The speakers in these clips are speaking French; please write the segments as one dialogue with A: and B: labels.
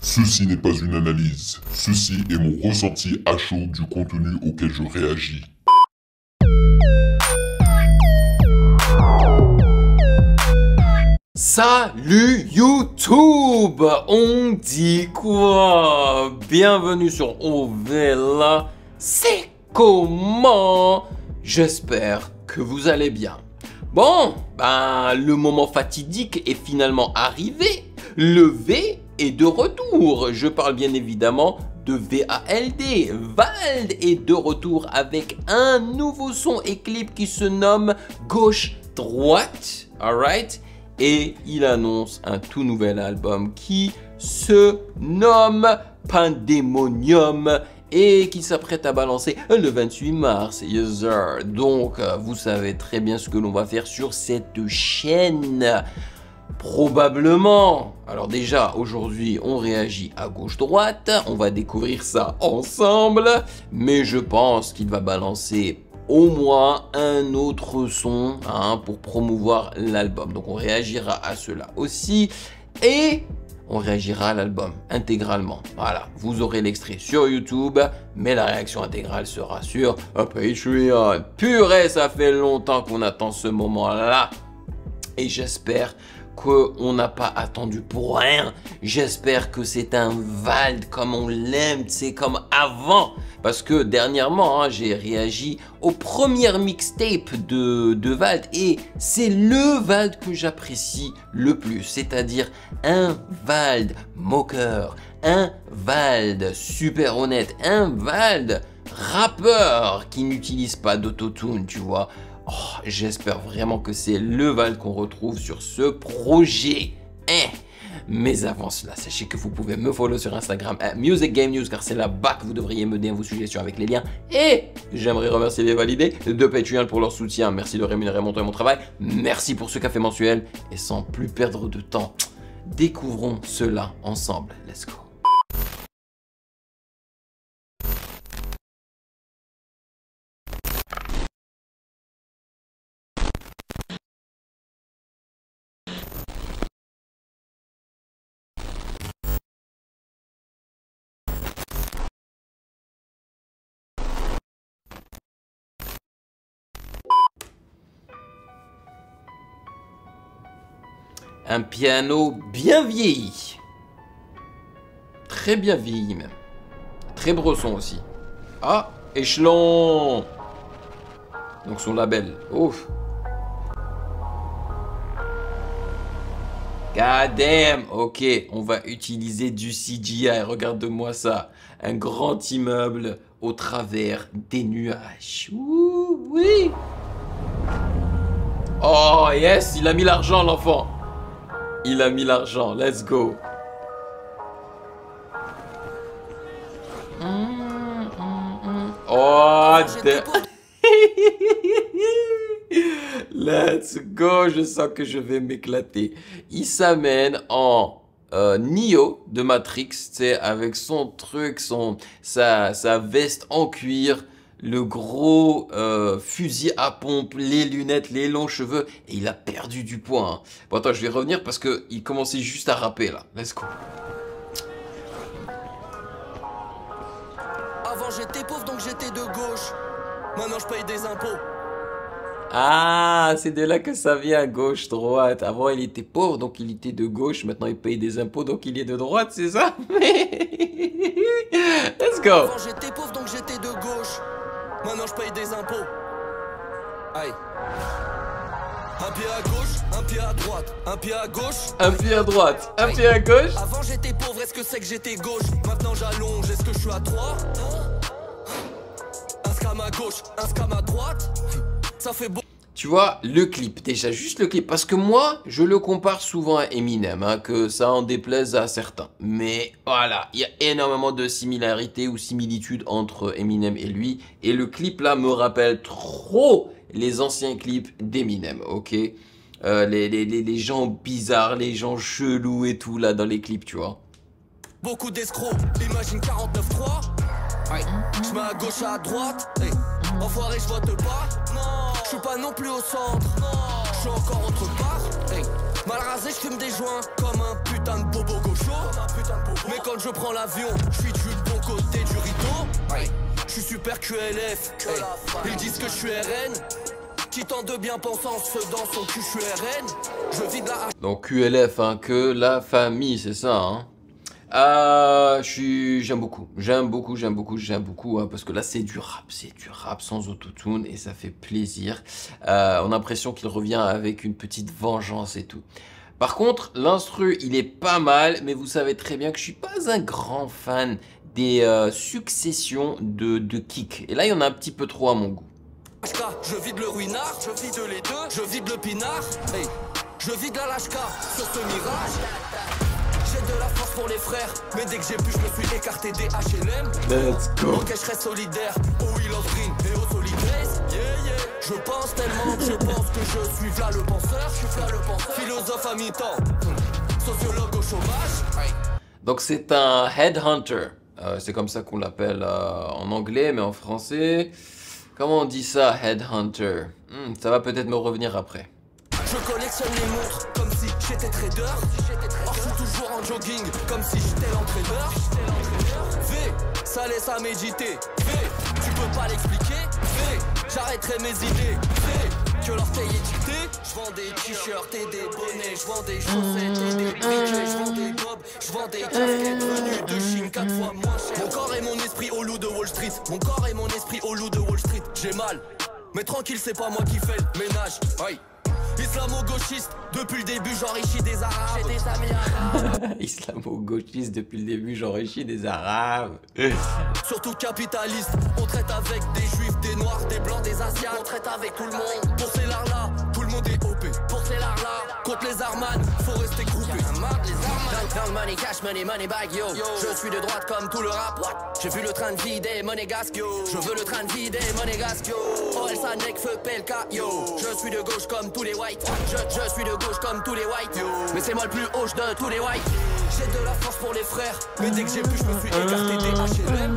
A: Ceci n'est pas une analyse, ceci est mon ressenti à chaud du contenu auquel je réagis.
B: Salut YouTube! On dit quoi? Bienvenue sur Ovela. C'est comment? J'espère que vous allez bien. Bon, le moment fatidique est finalement arrivé. Le V est de retour. Je parle bien évidemment de VALD. Vald est de retour avec un nouveau son et clip qui se nomme Gauche-Droite. Alright? Et il annonce un tout nouvel album qui se nomme Pandemonium et qui s'apprête à balancer le 28 mars. Yes sir. Donc, vous savez très bien ce que l'on va faire sur cette chaîne. Probablement. Alors déjà, aujourd'hui, on réagit à gauche-droite. On va découvrir ça ensemble. Mais je pense qu'il va balancer au moins un autre son pour promouvoir l'album. Donc on réagira à cela aussi. Et on réagira à l'album intégralement. Voilà, vous aurez l'extrait sur YouTube, mais la réaction intégrale sera sur Patreon. Purée, ça fait longtemps qu'on attend ce moment-là. Et j'espère qu'on n'a pas attendu pour rien. J'espère que c'est un Vald comme on l'aime, c'est comme avant. Parce que dernièrement, j'ai réagi aux premières mixtapes de Vald et c'est le Vald que j'apprécie le plus. C'est-à-dire un Vald moqueur, un Vald super honnête, un Vald rappeur qui n'utilise pas d'autotune, tu vois. Oh, j'espère vraiment que c'est le Vald qu'on retrouve sur ce projet. Mais avant cela, sachez que vous pouvez me follow sur Instagram @MusicGameNews car c'est là-bas que vous devriez m'aider à vos suggestions avec les liens. Et j'aimerais remercier les validés de Patreon pour leur soutien. Merci de rémunérer mon temps et mon travail. Merci pour ce café mensuel. Et sans plus perdre de temps, découvrons cela ensemble. Let's go. Un piano bien vieilli. Très bien vieilli même. Très bresson aussi. Ah, Échelon. Donc son label. Ouf. God damn. Ok, on va utiliser du CGI. Regarde-moi ça. Un grand immeuble au travers des nuages. Ouh, oui. Oh yes, il a mis l'argent l'enfant. Il a mis l'argent, let's go. Oh, let's go, je sens que je vais m'éclater. Il s'amène en Neo de Matrix, tu sais, avec son truc, sa veste en cuir, le gros fusil à pompe, les lunettes, les longs cheveux, et il a perdu du poids. Bon, attends, je vais revenir parce qu'il commençait juste à rapper là. Let's go.
C: Avant j'étais pauvre donc j'étais de gauche. Maintenant je paye des impôts.
B: Ah, c'est de là que ça vient, gauche-droite. Avant il était pauvre donc il était de gauche, maintenant il paye des impôts donc il est de droite, c'est ça? Let's go.
C: Avant j'étais pauvre donc j'étais de gauche. Maintenant je paye des impôts. Aïe. Un pied à gauche, un pied à droite, un pied à gauche,
B: un pied à droite, un pied à gauche.
C: Avant j'étais pauvre, est-ce que c'est que j'étais gauche? Maintenant j'allonge, est-ce que je suis à 3? Un scam à gauche, un scam à droite. Ça fait beau.
B: Tu vois, le clip, déjà juste le clip, parce que moi, je le compare souvent à Eminem, que ça en déplaise à certains. Mais voilà, il y a énormément de similarités ou similitudes entre Eminem et lui. Et le clip là me rappelle trop les anciens clips d'Eminem, ok? Les gens bizarres, les gens chelous et tout là dans les clips, tu vois.
C: Beaucoup d'escrocs, imagine 49-3. Je mets à gauche à droite. Enfoiré, je vote pas. Je suis pas non plus au centre. Je suis encore autre part. Mal rasé, je fume des joints comme un putain de bobo gaucho. Mais Quand je prends l'avion, je suis du bon côté du rideau. Je suis super QLF, ils disent que je suis RN. Qui tente de bien penser en se dans son cul, je suis RN. Je vis de la...
B: Donc QLF, hein, que la famille, c'est ça, hein. J'aime beaucoup, hein, parce que là c'est du rap sans autotune et ça fait plaisir. On a l'impression qu'il revient avec une petite vengeance et tout. Par contre, l'instru, il est pas mal, mais vous savez très bien que je suis pas un grand fan des successions de kicks. Et là, il y en a un petit peu trop à mon goût.
C: Je vide le ruinard, je vide les deux, je vide le pinard. Hey, je vide la lashka sur ce mirage. J'ai de la force pour les frères, mais dès que j'ai pu, je me suis écarté des HLM.
B: Let's go.
C: Ok, je serai solidaire, au Will of Green et au Solidays. Yeah. Je pense tellement que je pense que je suis là le penseur. Philosophe à mi-temps, sociologue au chômage.
B: Donc c'est un headhunter. C'est comme ça qu'on l'appelle en anglais, mais en français, comment on dit ça, headhunter? Ça va peut-être me revenir après.
C: Je collectionne les montres comme si j'étais trader. Or je suis toujours en jogging comme si j'étais l'entraîneur. V, ça laisse à méditer. V, tu peux pas l'expliquer. V, j'arrêterai mes idées. V, que l'orteil est dicté. Je vends des t-shirts et des bonnets. Je vends des chaussettes et des briquets. Je vends des bobs, je vends des casquettes venues de Chine 4 fois moins cher. Mon corps et mon esprit au loup de Wall Street. Mon corps et mon esprit au loup de Wall Street. J'ai mal, mais tranquille, c'est pas moi qui fais le ménage. Aïe. Islamo-gauchiste, depuis le début j'enrichis des Arabes. J'ai des amis arabes.
B: Islamo-gauchiste, depuis le début j'enrichis des Arabes.
C: Surtout capitaliste, on traite avec des juifs, des noirs, des blancs, des asiates. On traite avec tout le monde. Pour ces lards-là, tout le monde est OP. Pour ces lards-là, contre les Arman, faut rester groupé. Dans le money, cash money, money bag, yo. Je suis de droite comme tout le rap. J'ai vu le train de vider, monégasque, yo. Je veux le train de vider, monégasque, yo. Oh, elle s'annec, feu, pelka, yo. Je suis de gauche comme tous les whites. Je suis de gauche comme tous les whites, yo. Mais c'est moi le plus hoche de tous les whites. J'ai de la force pour les frères, mais dès que j'ai pu, je me suis écarté des HLM.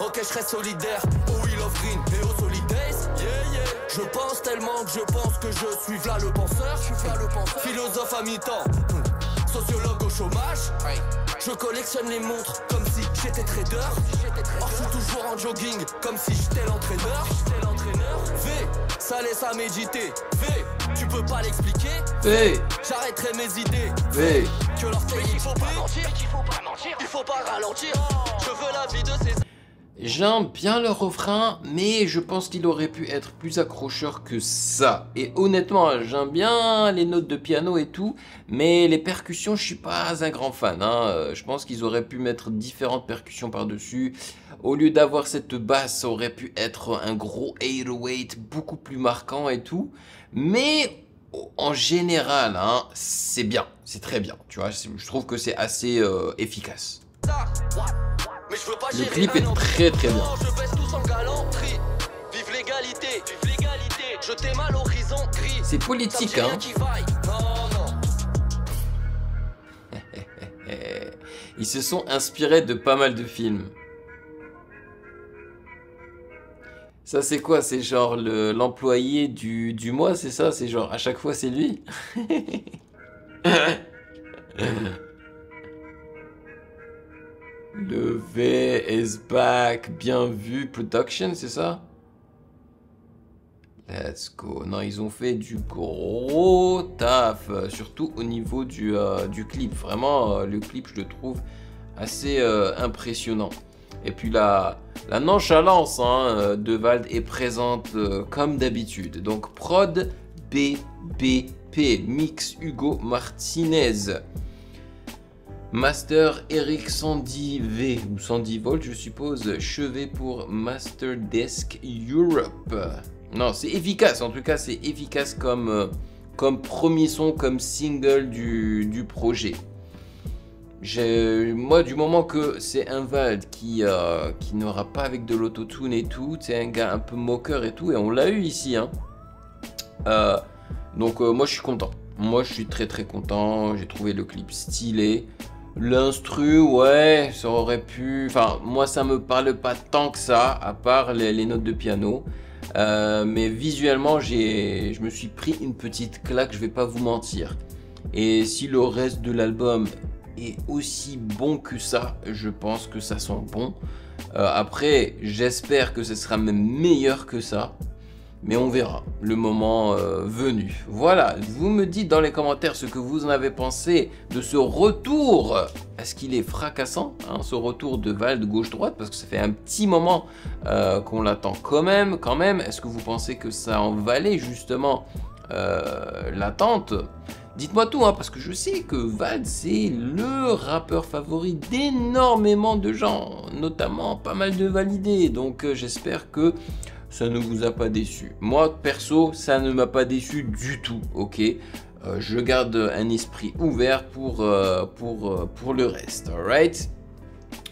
C: Ok, je serai solidaire, au Will of Green et au Solidays. Yeah. Je pense tellement que je pense que je suis là le penseur. Philosophe à mi-temps, sociologue au chômage. Je collectionne les montres comme si j'étais trader. Or je suis toujours en jogging comme si j'étais l'entraîneur. V, ça laisse à méditer. V, tu peux pas l'expliquer.
B: V,
C: j'arrêterai mes idées.
B: V,
C: que l'orteil il faut pas mentir. Il faut pas ralentir. Je veux la vie de ces...
B: J'aime bien le refrain, mais je pense qu'il aurait pu être plus accrocheur que ça. Et honnêtement, j'aime bien les notes de piano et tout, mais les percussions, je suis pas un grand fan. Je pense qu'ils auraient pu mettre différentes percussions par-dessus. Au lieu d'avoir cette basse, ça aurait pu être un gros 808 beaucoup plus marquant et tout. Mais en général, c'est bien, c'est très bien. Tu vois, je trouve que c'est assez efficace. Le clip est très bien.
C: Je baisse tous en galanterie. Vive l'égalité, je t'aime à l'horizon gris.
B: C'est politique, hein. Ils se sont inspirés de pas mal de films. Ça c'est quoi? C'est genre l'employé du mois, c'est ça? C'est genre à chaque fois c'est lui? Le V is back, bien vu, production, c'est ça? Let's go. Non, ils ont fait du gros taf, surtout au niveau du clip. Vraiment, le clip, je le trouve assez impressionnant. Et puis la nonchalance de Vald est présente comme d'habitude. Donc prod BBP, mix Hugo Martinez. Master Eric 110V ou 110V je suppose, chevet pour Master Desk Europe. Non, c'est efficace, en tout cas c'est efficace comme premier son, comme single du projet. Moi du moment que c'est un Vald qui n'aura pas avec de l'autotune et tout, c'est un gars un peu moqueur et tout, et on l'a eu ici. Donc moi je suis content, moi je suis très content, j'ai trouvé le clip stylé. L'instru, ouais, ça aurait pu... Enfin, moi, ça me parle pas tant que ça, à part les notes de piano. Mais visuellement, je me suis pris une petite claque, je vais pas vous mentir. Et si le reste de l'album est aussi bon que ça. Je pense que ça sent bon. Après, j'espère que ce sera même meilleur que ça. Mais on verra le moment venu. Voilà, vous me dites dans les commentaires ce que vous en avez pensé de ce retour. Est-ce qu'il est fracassant, hein, ce retour de Vald gauche-droite? Parce que ça fait un petit moment qu'on l'attend quand même. Est-ce que vous pensez que ça en valait justement l'attente? Dites-moi tout, hein, parce que je sais que Vald, c'est le rappeur favori d'énormément de gens, notamment pas mal de validés. Donc j'espère que ça ne vous a pas déçu. Moi, perso, ça ne m'a pas déçu du tout, ok? Je garde un esprit ouvert pour le reste, alright?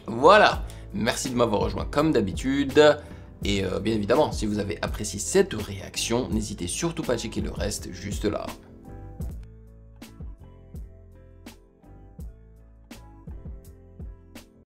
B: Voilà, merci de m'avoir rejoint comme d'habitude. Et bien évidemment, si vous avez apprécié cette réaction, n'hésitez surtout pas à checker le reste juste là.